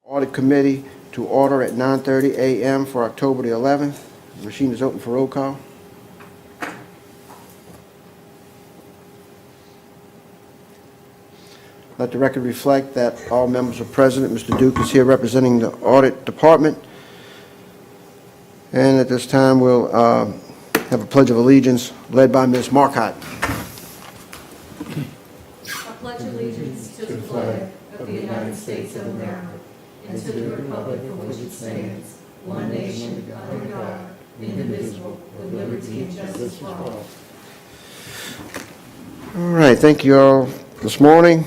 Audit Committee to order at 9:30 a.m. for October the 11th. The machine is open for roll call. Let the record reflect that all members are present. Mr. Duke is here representing the Audit Department. And at this time, we'll have a Pledge of Allegiance led by Ms. Marcotte. I pledge allegiance to the flag of the United States of America and to the republic for which it stands, one nation, under God, indivisible, with liberty and justice for all. All right, thank you all this morning.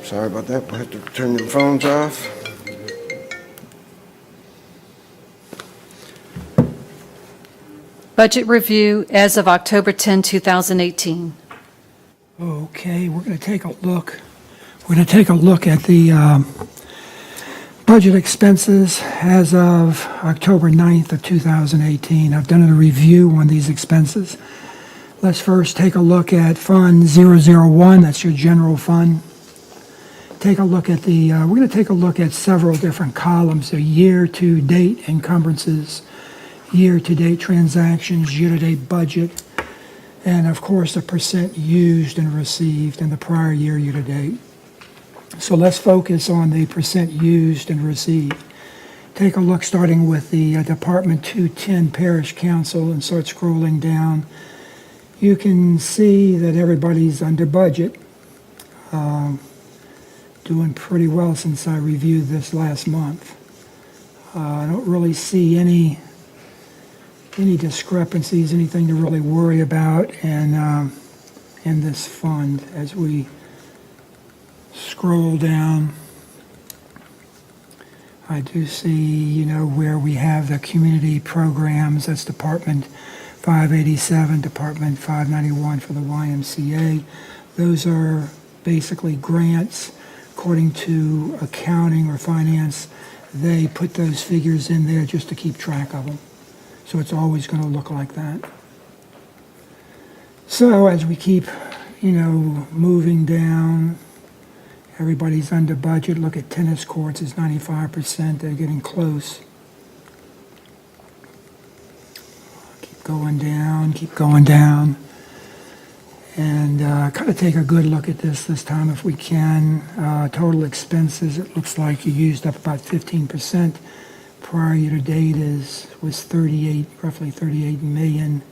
Sorry about that. We'll have to turn the phones off. Budget review as of October 10, 2018. Okay, we're going to take a look. We're going to take a look at the budget expenses as of October 9th of 2018. I've done a review on these expenses. Let's first take a look at Fund 001. That's your general fund. Take a look at the. We're going to take a look at several different columns: the year-to-date encumbrances, year-to-date transactions, year-to-date budget, and of course the percent used and received in the prior year-to-date. So let's focus on the percent used and received. Take a look starting with the Department 210 Parish Council and start scrolling down. You can see that everybody's under budget. Doing pretty well since I reviewed this last month. I don't really see any discrepancies, anything to really worry about in this fund. As we scroll down, I do see, where we have the community programs. That's Department 587, Department 591 for the YMCA. Those are basically grants. According to accounting or finance, they put those figures in there just to keep track of them. So it's always going to look like that. So as we keep, moving down, everybody's under budget. Look at tennis courts, it's 95%. They're getting close. Keep going down. And kind of take a good look at this time if we can. Total expenses, it looks like you used up about 15%. Prior year to date was roughly 38 million.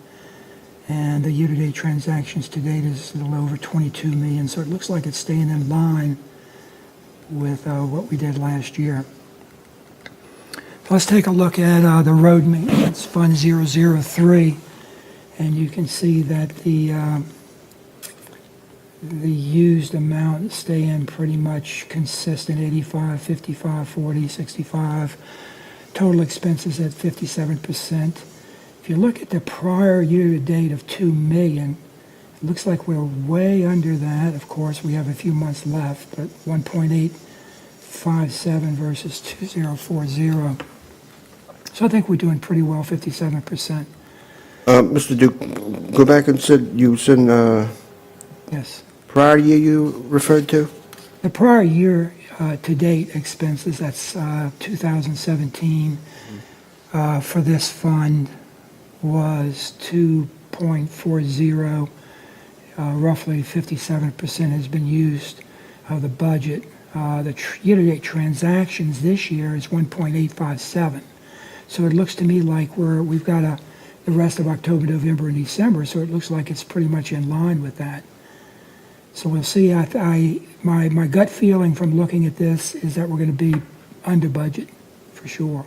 And the year-to-date transactions to date is a little over 22 million. So it looks like it's staying in line with what we did last year. Let's take a look at the road maintenance, Fund 003. And you can see that the used amount staying pretty much consistent, 85, 55, 40, 65. Total expenses at 57%. If you look at the prior year-to-date of 2 million, it looks like we're way under that. Of course, we have a few months left, but 1.857 versus 2040. So I think we're doing pretty well, 57%. Mr. Duke, go back and you said Yes. prior year you referred to? The prior year to date expenses, that's 2017, for this fund was 2.40. Roughly 57% has been used of the budget. The year-to-date transactions this year is 1.857. So it looks to me like we've got the rest of October, November, and December, so it looks like it's pretty much in line with that. So we'll see. My gut feeling from looking at this is that we're going to be under budget for sure.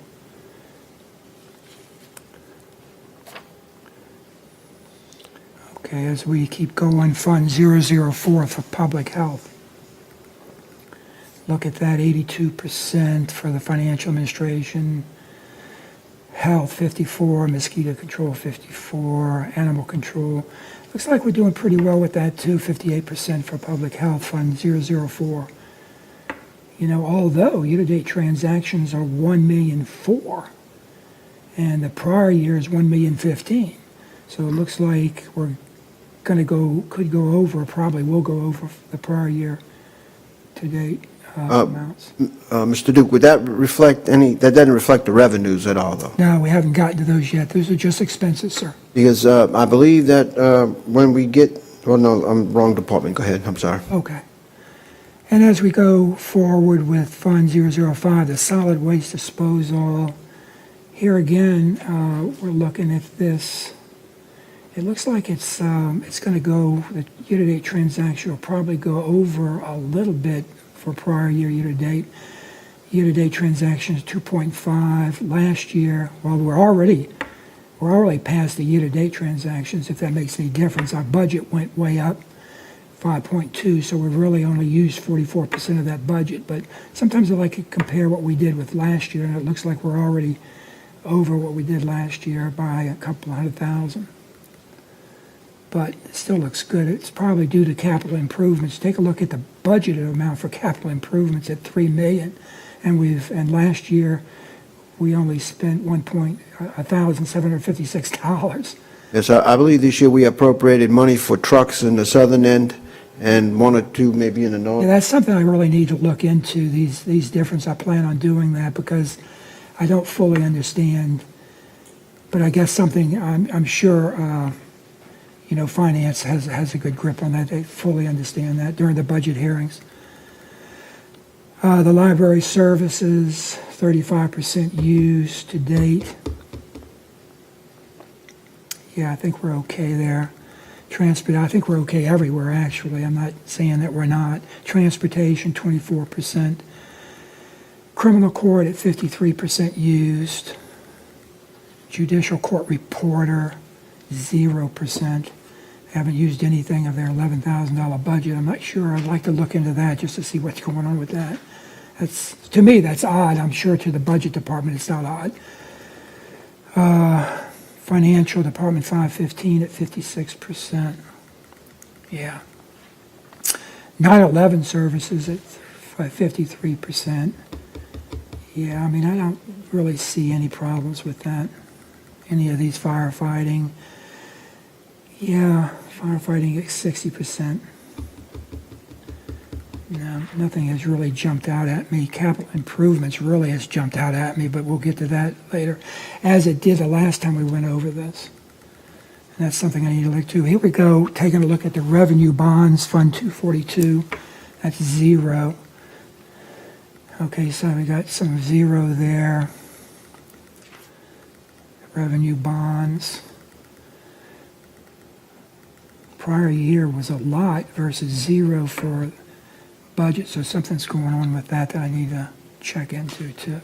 Okay, as we keep going, Fund 004 for public health. Look at that, 82% for the financial administration. Health 54, mosquito control 54, animal control. Looks like we're doing pretty well with that too, 58% for public health, Fund 004. Although year-to-date transactions are 1,000,004, and the prior year is 1,015,000. So it looks like we're going to probably will go over the prior year to date amounts. Mr. Duke, would that reflect that doesn't reflect the revenues at all, though? No, we haven't gotten to those yet. Those are just expenses, sir. Because I believe that when we get, well, no, I'm wrong department. Go ahead, I'm sorry. Okay. And as we go forward with Fund 005, the solid waste disposal, here again, we're looking at this. It looks like it's going to go, the year-to-date transaction will probably go over a little bit for prior year-to-date. Year-to-date transactions 2.5. Last year, well, we're already past the year-to-date transactions, if that makes any difference. Our budget went way up, 5.2, so we've really only used 44% of that budget. But sometimes I like to compare what we did with last year, and it looks like we're already over what we did last year by a couple $100,000. But it still looks good. It's probably due to capital improvements. Take a look at the budgeted amount for capital improvements at $3 million, and last year we only spent $1,756. Yes, I believe this year we appropriated money for trucks in the southern end and one or two maybe in the north. Yeah, that's something I really need to look into, these differences. I plan on doing that because I don't fully understand. But I guess something, I'm sure, finance has a good grip on that. They fully understand that during the budget hearings. The library services, 35% used to date. Yeah, I think we're okay there. I think we're okay everywhere, actually. I'm not saying that we're not. Transportation, 24%. Criminal court at 53% used. Judicial court reporter, 0%. Haven't used anything of their $11,000 budget. I'm not sure. I'd like to look into that just to see what's going on with that. To me, that's odd. I'm sure to the budget department it's not odd. Financial department, 515 at 56%. Yeah. 9/11 services at 53%. Yeah, I mean, I don't really see any problems with that. Any of these firefighting. Yeah, firefighting at 60%. No, nothing has really jumped out at me. Capital improvements really has jumped out at me, but we'll get to that later, as it did the last time we went over this. And that's something I need to look to. Here we go, taking a look at the revenue bonds, Fund 242. That's 0. Okay, so we got some 0 there. Revenue bonds. Prior year was a lot versus 0 for budget, so something's going on with that I need to check into too.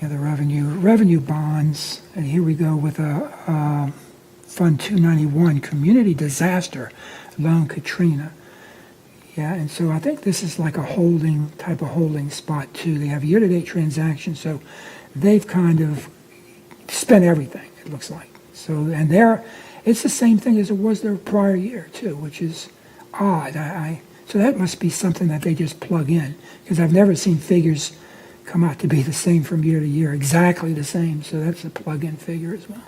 Yeah, the revenue bonds, and here we go with a Fund 291, Community Disaster Loan Katrina. Yeah, and so I think this is like a type of holding spot too. They have year-to-date transactions, so they've kind of spent everything, it looks like. So, and it's the same thing as it was their prior year too, which is odd. So that must be something that they just plug in, because I've never seen figures come out to be the same from year to year, exactly the same. So that's a plug-in figure as well.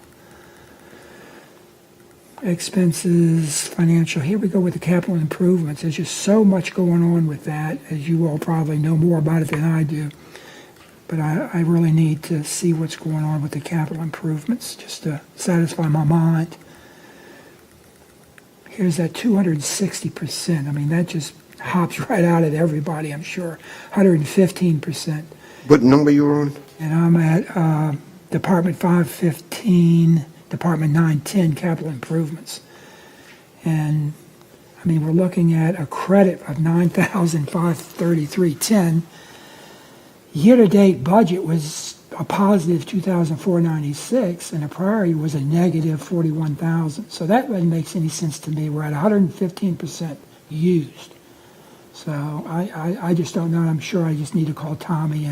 Expenses, financial. Here we go with the capital improvements. There's just so much going on with that, as you all probably know more about it than I do. But I really need to see what's going on with the capital improvements just to satisfy my mind. Here's that 260%. I mean, that just hops right out at everybody, I'm sure. 115%. What number you were on? And I'm at Department 515, Department 910, capital improvements. And, I mean, we're looking at a credit of $9,533.10. Year-to-date budget was a positive $2,496, and the prior year was a negative $41,000. So that doesn't make any sense to me. We're at 115% used. So I just don't know. I'm sure I just need to call Tommy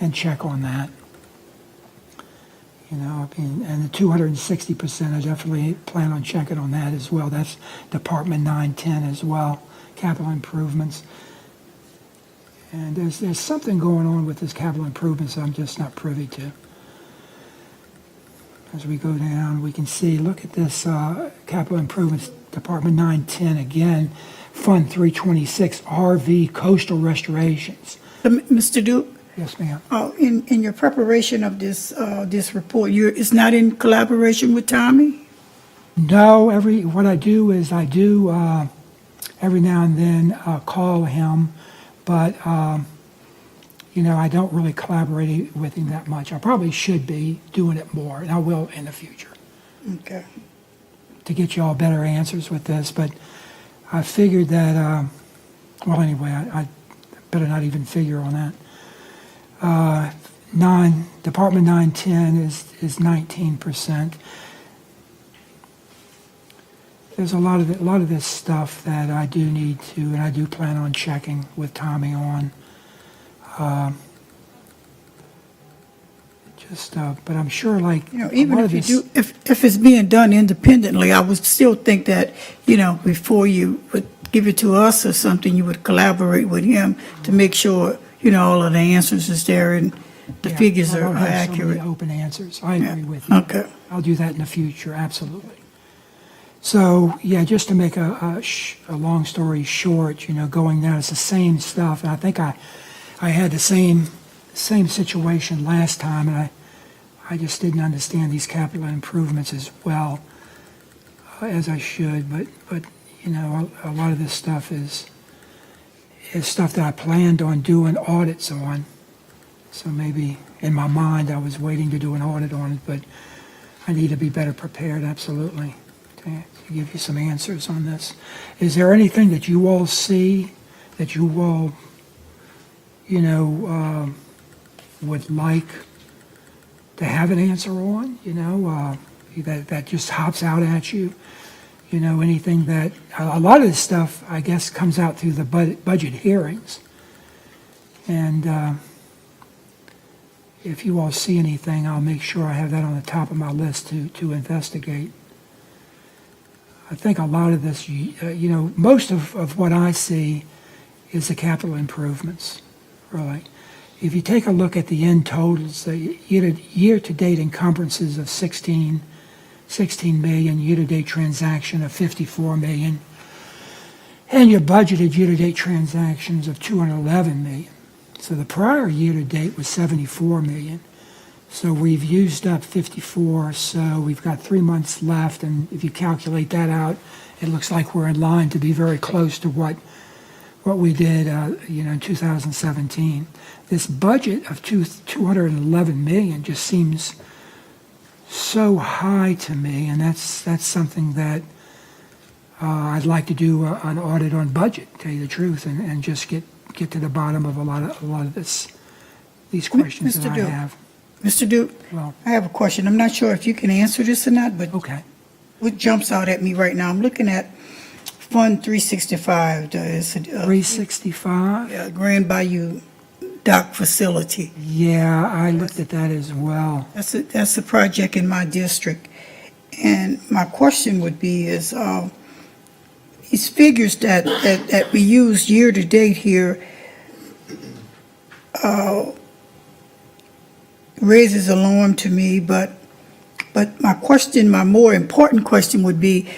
and check on that. You know, I mean, and the 260%, I definitely plan on checking on that as well. That's Department 910 as well, capital improvements. And there's something going on with this capital improvements I'm just not privy to. As we go down, we can see, look at this capital improvements, Department 910 again, Fund 326 RV coastal restorations. Mr. Duke, Yes, ma'am. in your preparation of this report, it's not in collaboration with Tommy? No, what I do is every now and then call him, but I don't really collaborate with him that much. I probably should be doing it more, and I will in the future Okay. to get you all better answers with this. But I figured that, well, anyway, I better not even figure on that. Department 910 is 19%. There's a lot of this stuff that I do need to, and I do plan on checking with Tommy on. But I'm sure, like, Even if you do, if it's being done independently, I would still think that, before you would give it to us or something, you would collaborate with him to make sure, all of the answers is there and the figures I are don't have so many accurate. open answers. I agree with you. Okay. I'll do that in the future, absolutely. So, yeah, just to make a long story short, going down, it's the same stuff. And I think I had the same situation last time, and I just didn't understand these capital improvements as well as I should. But a lot of this stuff is stuff that I planned on doing audits on. So maybe in my mind I was waiting to do an audit on it, but I need to be better prepared, absolutely, to give you some answers on this. Is there anything that you all see that you all, would like to have an answer on, that just hops out at you? Anything that, a lot of this stuff, I guess, comes out through the budget hearings. And if you all see anything, I'll make sure I have that on the top of my list to investigate. I think a lot of this, most of what I see is the capital improvements, really. If you take a look at the end totals, the year-to-date encumbrances of 16 million, year-to-date transaction of 54 million, and your budgeted year-to-date transactions of 211 million. So the prior year-to-date was 74 million. So we've used up 54, so we've got 3 months left, and if you calculate that out, it looks like we're in line to be very close to what we did, in 2017. This budget of 211 million just seems so high to me, and that's something that I'd like to do an audit on budget, to tell you the truth, and just get to the bottom of a lot of these questions Mr. that I Duke. have. Mr. Duke, Well, I have a question. I'm not sure if you can answer this or not, but okay. what jumps out at me right now, I'm looking at Fund 365, it's a 365? Grand Bayou Dock Facility. Yeah, I looked at that as well. That's a project in my district. And my question would be is, these figures that we use year-to-date here raises alarm to me, but my more important question would be,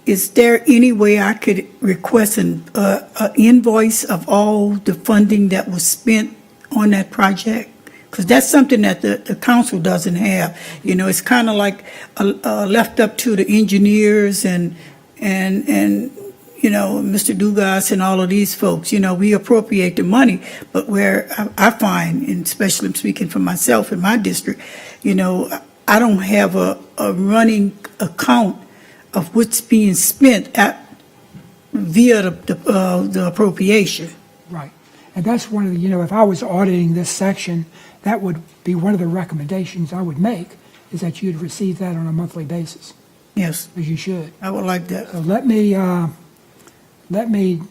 is there any way I could request an invoice of all the funding that was spent on that project? Because that's something that the council doesn't have. It's kind of like left up to the engineers and Mr. Dugas and all of these folks. We appropriate the money, but where I find, and especially I'm speaking for myself in my district, I don't have a running account of what's being spent via the appropriation. Right. And that's one of the, if I was auditing this section, that would be one of the recommendations I would make, is that you'd receive that on a monthly basis, Yes, as you should. I would like that. So let me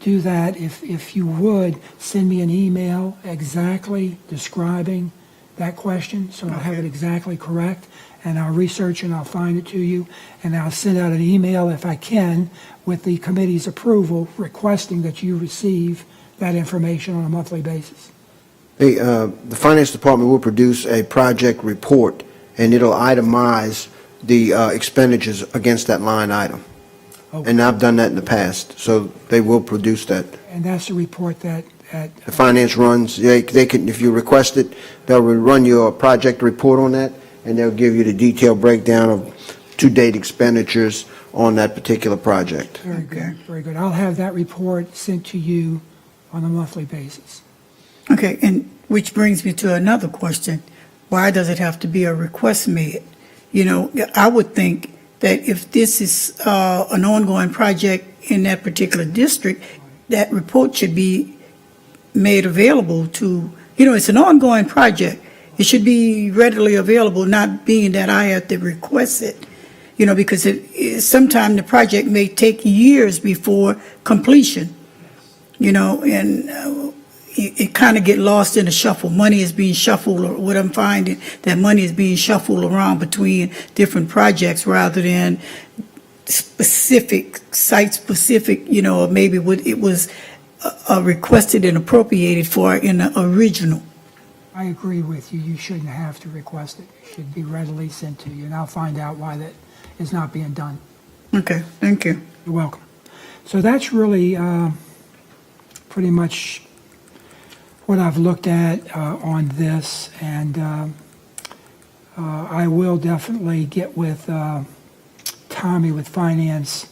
do that. If you would, send me an email exactly describing that question, so I'll have it exactly correct, and I'll research and I'll find it to you, and I'll send out an email if I can with the committee's approval requesting that you receive that information on a monthly basis. Hey, the Finance Department will produce a project report, and it'll itemize the expenditures against that line item. And I've done that in the past, so they will produce that. And that's the report that, The finance runs, they can, if you request it, they'll run your project report on that, and they'll give you the detailed breakdown of to-date expenditures on that particular project. very Okay. good, very good. I'll have that report sent to you on a monthly basis. Okay, and which brings me to another question. Why does it have to be a request made? You know, I would think that if this is an ongoing project in that particular district, that report should be made available to, you know, it's an ongoing project. It should be readily available, not being that I have to request it, you know, because sometimes the project may take years before completion, you know, and it kind of get lost in the shuffle. Money is being shuffled, or what I'm finding, that money is being shuffled around between different projects rather than specific, site-specific, you know, or maybe what it was requested and appropriated for in the original. I agree with you. You shouldn't have to request it. It should be readily sent to you, and I'll find out why that is not being done. Okay, thank you. You're welcome. So that's really pretty much what I've looked at on this, and I will definitely get with Tommy with Finance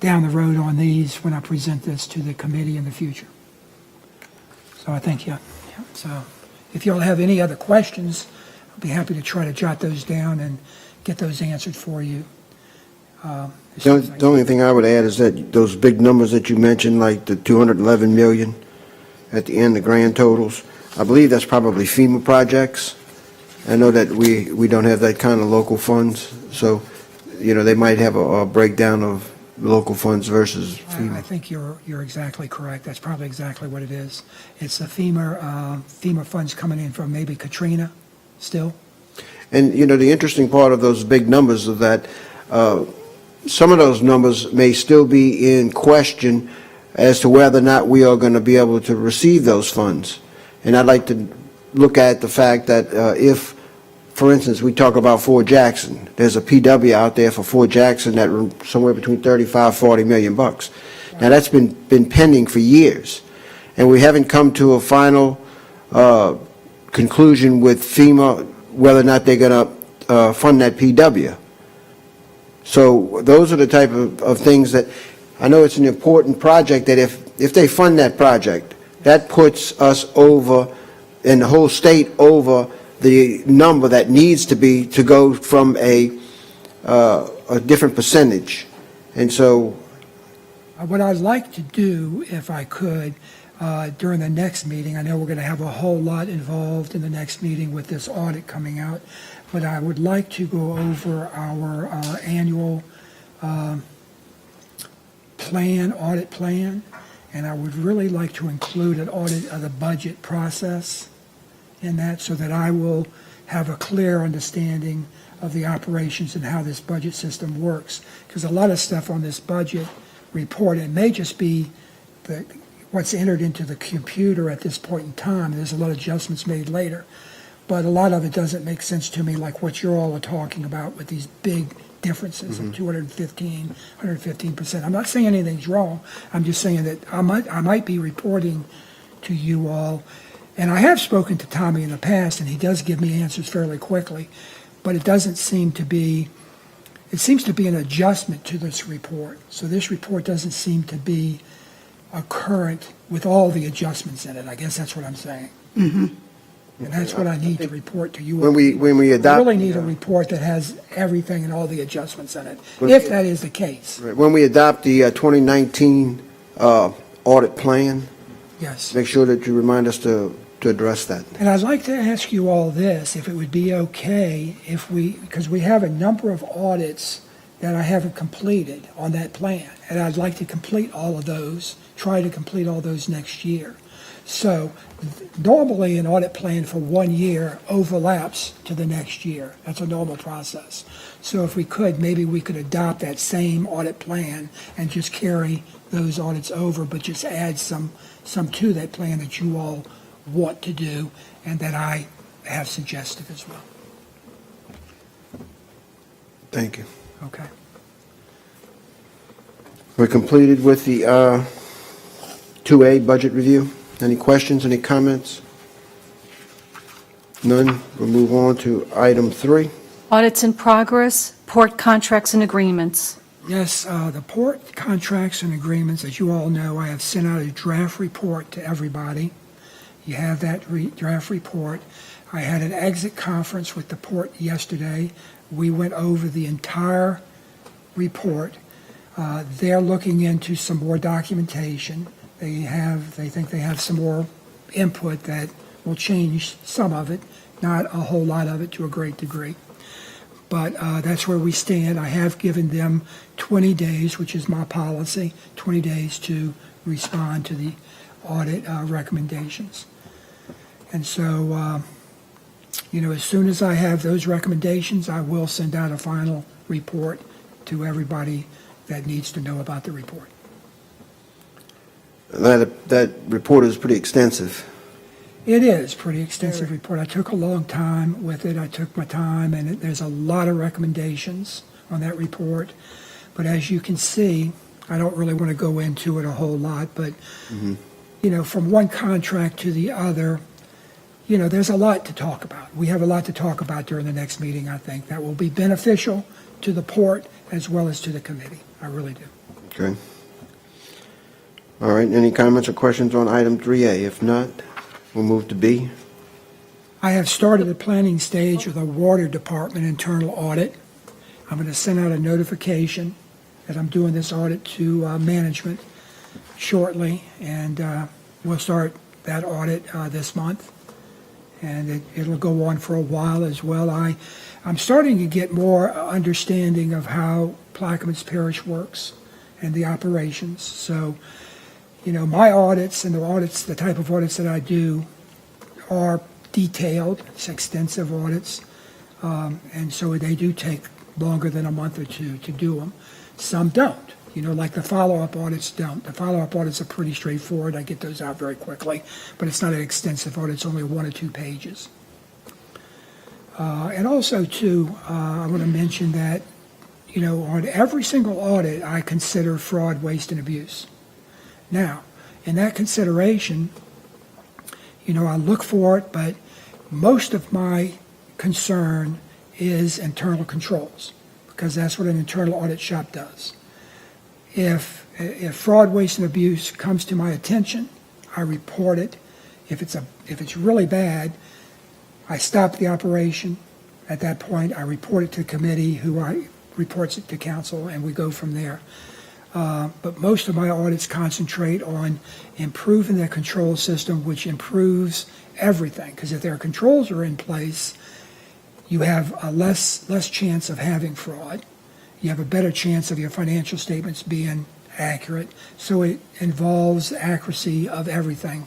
down the road on these when I present this to the committee in the future. So I thank you. Yeah, so if y'all have any other questions, I'll be happy to try to jot those down and get those answered for you. The only thing I would add is that those big numbers that you mentioned, like the 211 million at the end, the grand totals, I believe that's probably FEMA projects. I know that we don't have that kind of local funds, so, you know, they might have a breakdown of local funds versus I FEMA. think you're exactly correct. That's probably exactly what it is. It's the FEMA funds coming in from maybe Katrina still. And, you know, the interesting part of those big numbers is that some of those numbers may still be in question as to whether or not we are going to be able to receive those funds. And I'd like to look at the fact that if, for instance, we talk about Fort Jackson, there's a PW out there for Fort Jackson that somewhere between 35, 40 million bucks. Now, that's been pending for years, and we haven't come to a final conclusion with FEMA whether or not they're going to fund that PW. So those are the type of things that, I know it's an important project, that if they fund that project, that puts us over, and the whole state over, the number that needs to be to go from a different percentage. And so, What I'd like to do, if I could, during the next meeting, I know we're going to have a whole lot involved in the next meeting with this audit coming out, but I would like to go over our annual audit plan, and I would really like to include an audit of the budget process in that, so that I will have a clear understanding of the operations and how this budget system works. Because a lot of stuff on this budget report, it may just be what's entered into the computer at this point in time. There's a lot of adjustments made later, but a lot of it doesn't make sense to me, like what you're all talking about with these big differences of 115%. I'm not saying anything's wrong. I'm just saying that I might be reporting to you all, and I have spoken to Tommy in the past, and he does give me answers fairly quickly, but it doesn't seem to be, it seems to be an adjustment to this report. So this report doesn't seem to be current with all the adjustments in it. I guess that's what I'm saying. Mm-hmm. And that's what I need to report to you. when we I adopt, really need a report that has everything and all the adjustments in it, if that is the case. when we adopt the 2019 audit plan, Yes. make sure that you remind us to address that. And I'd like to ask you all this, if it would be okay if because we have a number of audits that I haven't completed on that plan, and I'd like to complete all of those, try to complete all those next year. So normally an audit plan for 1 year overlaps to the next year. That's a normal process. So if we could, maybe we could adopt that same audit plan and just carry those audits over, but just add some to that plan that you all want to do and that I have suggested as well. Thank you. Okay. We're completed with the 2A budget review. Any questions, any comments? None. We'll move on to item 3. Audits in progress, port contracts and agreements. Yes, the port contracts and agreements, as you all know, I have sent out a draft report to everybody. You have that draft report. I had an exit conference with the port yesterday. We went over the entire report. They're looking into some more documentation. They think they have some more input that will change some of it, not a whole lot of it to a great degree. But that's where we stand. I have given them 20 days, which is my policy, 20 days to respond to the audit recommendations. And so, as soon as I have those recommendations, I will send out a final report to everybody that needs to know about the report. That report is pretty extensive. It is a pretty extensive report. I took a long time with it. I took my time, and there's a lot of recommendations on that report. But as you can see, I don't really want to go into it a whole lot, but, from one contract to the other, there's a lot to talk about. We have a lot to talk about during the next meeting, I think, that will be beneficial to the port as well as to the committee. I really do. Okay. All right, any comments or questions on item 3A? If not, we'll move to B. I have started the planning stage with a water department internal audit. I'm going to send out a notification that I'm doing this audit to management shortly, and we'll start that audit this month, and it'll go on for a while as well. I'm starting to get more understanding of how Plaquemines Parish works and the operations. So, my audits and the type of audits that I do are detailed. It's extensive audits, and so they do take longer than a month or two to do them. Some don't. Like the follow-up audits don't. The follow-up audits are pretty straightforward. I get those out very quickly, but it's not an extensive audit. It's only 1 or 2 pages. And also, too, I want to mention that, on every single audit, I consider fraud, waste, and abuse. Now, in that consideration, I look for it, but most of my concern is internal controls, because that's what an internal audit shop does. If fraud, waste, and abuse comes to my attention, I report it. If it's really bad, I stop the operation. At that point, I report it to the committee, who reports it to council, and we go from there. But most of my audits concentrate on improving the control system, which improves everything. Because if their controls are in place, you have a less chance of having fraud. You have a better chance of your financial statements being accurate. So it involves accuracy of everything.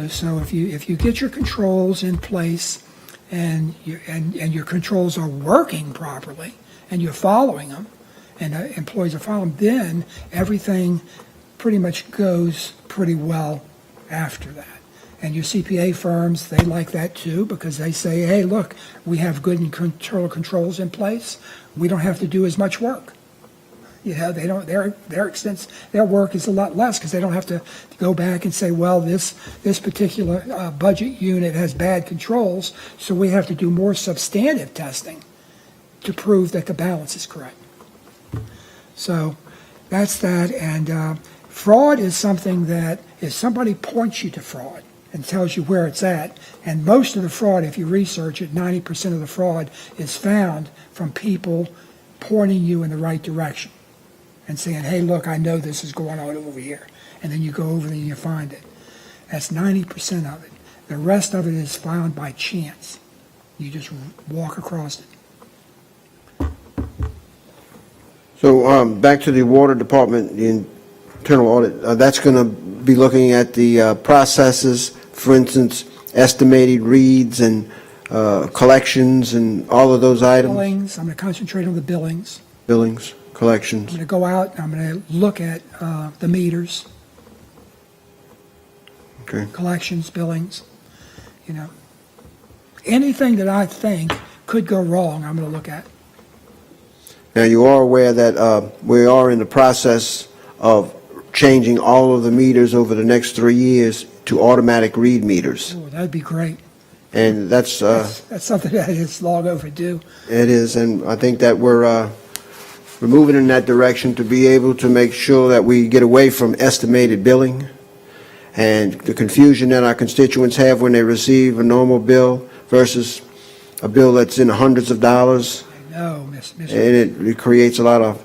So if you get your controls in place and your controls are working properly and you're following them, and employees are following, then everything pretty much goes pretty well after that. And your CPA firms, they like that too, because they say, hey, look, we have good internal controls in place. We don't have to do as much work. They don't. Their work is a lot less, because they don't have to go back and say, well, this particular budget unit has bad controls, so we have to do more substantive testing to prove that the balance is correct. So that's that. And fraud is something that if somebody points you to fraud and tells you where it's at, and most of the fraud, if you research it, 90% of the fraud is found from people pointing you in the right direction and saying, hey, look, I know this is going on over here. And then you go over and you find it. That's 90% of it. The rest of it is found by chance. You just walk across it. So back to the water department, the internal audit, that's going to be looking at the processes, for instance, estimated reads and collections and all of those items? Billings, I'm going to concentrate on the billings. Billings, collections. I'm going to go out and I'm going to look at the meters, Okay. collections, billings, Anything that I think could go wrong, I'm going to look at. Now, you are aware that we are in the process of changing all of the meters over the next 3 years to automatic read meters. Oh, that'd be great. And that's, That's something that is long overdue. it is, and I think that we're moving in that direction to be able to make sure that we get away from estimated billing and the confusion that our constituents have when they receive a normal bill versus a bill that's in the hundreds of dollars. I know, Miss. And it creates a lot of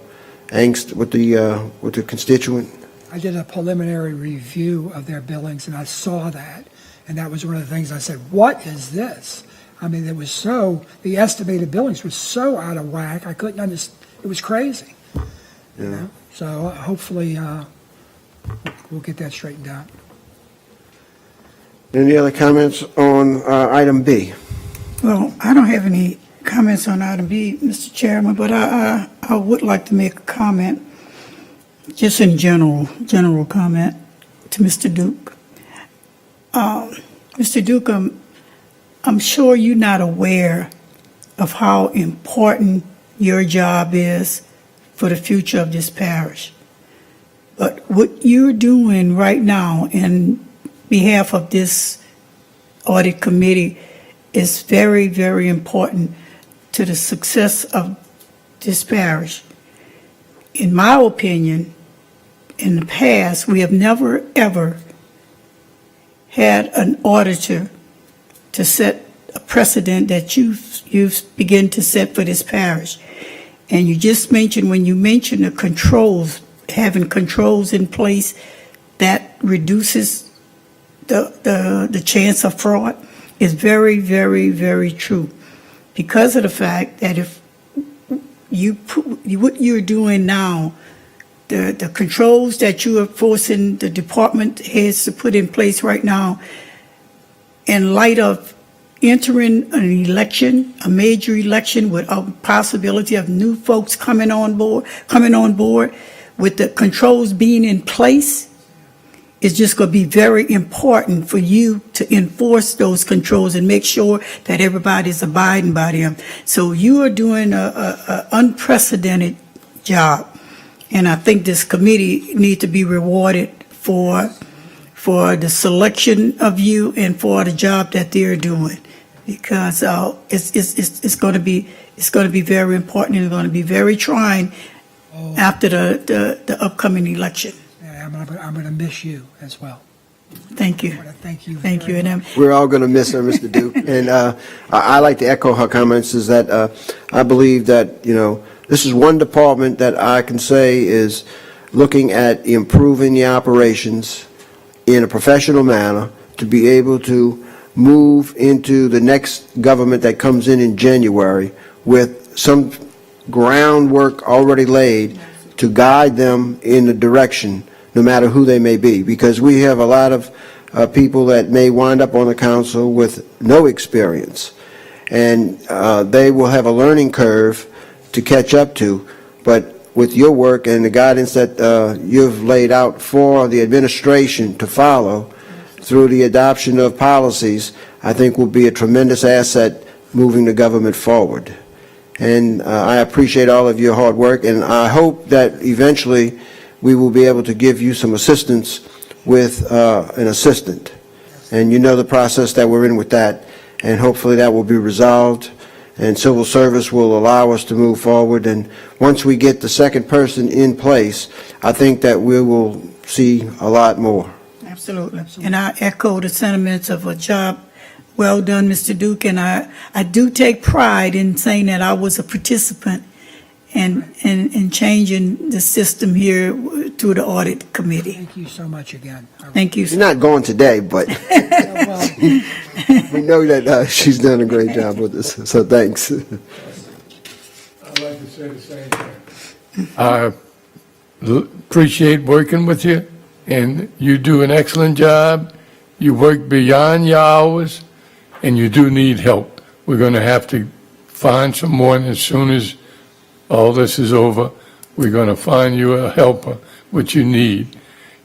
angst with the constituent. I did a preliminary review of their billings, and I saw that, and that was one of the things I said, what is this? I mean, the estimated billings were so out of whack, I couldn't understand. It was crazy. You know? So hopefully we'll get that straightened out. Any other comments on item B? Well, I don't have any comments on item B, Mr. Chairman, but I would like to make a comment, just in general comment to Mr. Duke. Mr. Duke, I'm sure you're not aware of how important your job is for the future of this parish. But what you're doing right now in behalf of this audit committee is very, very important to the success of this parish. In my opinion, in the past, we have never, ever had an auditor to set a precedent that you've begun to set for this parish. And you just mentioned, when you mentioned the controls, having controls in place, that reduces the chance of fraud is very, very, very true. Because of the fact that if what you're doing now, the controls that you are forcing the department heads to put in place right now, in light of entering an election, a major election with a possibility of new folks coming on board, with the controls being in place, it's just going to be very important for you to enforce those controls and make sure that everybody's abiding by them. So you are doing a unprecedented job, and I think this committee needs to be rewarded for the selection of you and for the job that they're doing, because it's going to be very important, and it's going to be very trying after the upcoming election. Yeah, I'm going to miss you as well. Thank you. I wanna thank you. Thank you. very And much. We're all going to miss her, Mr. Duke. And I like to echo her comments, is that I believe that, this is one department that I can say is looking at improving the operations in a professional manner to be able to move into the next government that comes in January with some groundwork already laid to guide them in the direction, no matter who they may be, because we have a lot of people that may wind up on the council with no experience, and they will have a learning curve to catch up to. But with your work and the guidance that you've laid out for the administration to follow through the adoption of policies, I think will be a tremendous asset moving the government forward. And I appreciate all of your hard work, and I hope that eventually we will be able to give you some assistance with an assistant. And you know the process that we're in with that, and hopefully that will be resolved, and civil service will allow us to move forward. And once we get the second person in place, I think that we will see a lot more. absolutely. And I echo the sentiments of a job well done, Mr. Duke. And I do take pride in saying that I was a participant in changing the system here through the audit committee. Thank you so much again. Thank you. She's not going today, but Well, we know that she's done a great job with this, so thanks. I'd like to say the same thing. I appreciate working with you, and you do an excellent job. You work beyond your hours, and you do need help. We're going to have to find someone as soon as all this is over. We're going to find you a helper, which you need.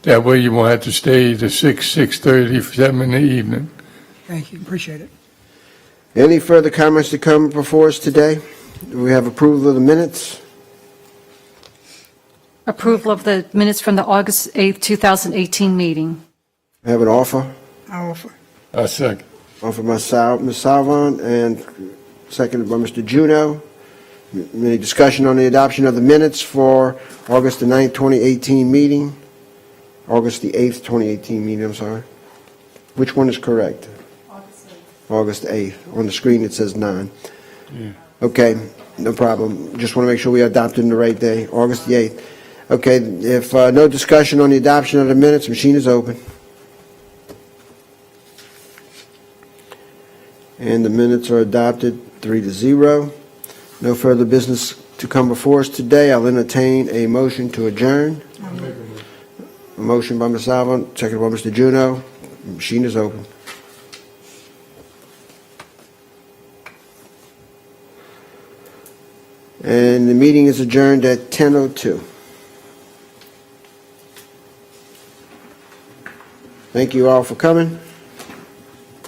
That way you won't have to stay to 6:30, 7 in the evening. thank you, appreciate it. Any further comments to come before us today? Do we have approval of the minutes? Approval of the minutes from the August 8th, 2018 meeting. I have an offer. I offer. I second. Offered by Ms. Salvon and seconded by Mr. Juno. Any discussion on the adoption of the minutes for August the 9th, 2018 meeting? August the 8th, 2018 meeting, I'm sorry. Which one is correct? August 8th. On the screen, it says 9. Okay, no problem. Just want to make sure we adopted in the right day, August the 8th. Okay, if no discussion on the adoption of the minutes, machine is open. And the minutes are adopted 3-0. No further business to come before us today. I'll entertain a motion to adjourn. A motion by Ms. Salvon, seconded by Mr. Juno. Machine is open. And the meeting is adjourned at 10:02. Thank you all for coming.